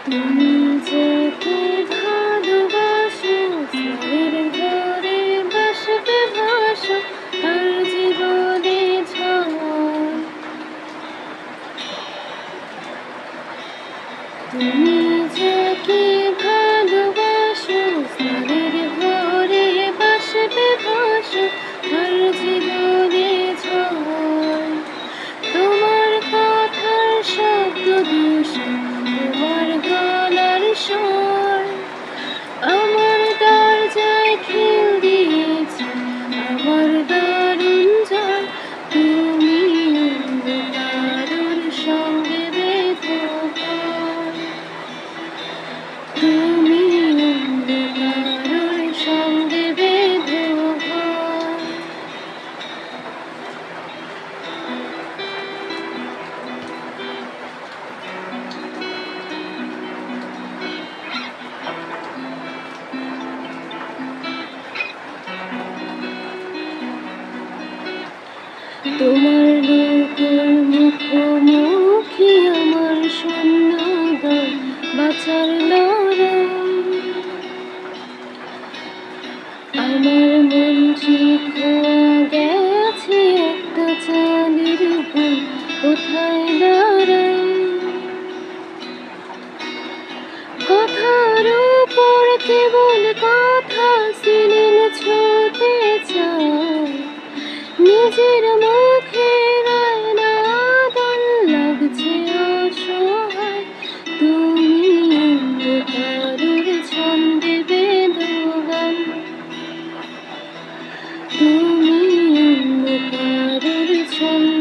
তুমি যাকে ভালোবাসো স্মরণের ঘরে বাসবে ভাসো আর জীবনে ঝড়। তুমি যাকে ভালোবাসো স্মরণের ঘরে বাসবে ভাসো আর জীবনে ঝড়। তোমার কথার শব্দ দূষণ, তোমার গলার স্বর আমার দরজায় খিল দিয়েছে, আমার দারুণ ঝড়। তুমি অন্ধকারের সঙ্গে বেঁধে ঘর, তুমি অন্ধকারের সঙ্গে বেঁধে ঘর। তোমার লোকের মুখোমুখি আমার শূন্যতা বাঁচার লড়াই। আমার মন খোয়া গেছে একটা চাঁদের ভুল, কোথায় দাঁড়াই। কথার উপর কেবল কথা সিলিং ছুঁতে চায়, নিজের মুখের আয়না আদল লাগছে অসহায়। তুমি অন্ধকারের ছন্দে বেঁধো গান, তুমি অন্ধকারের ছন্দে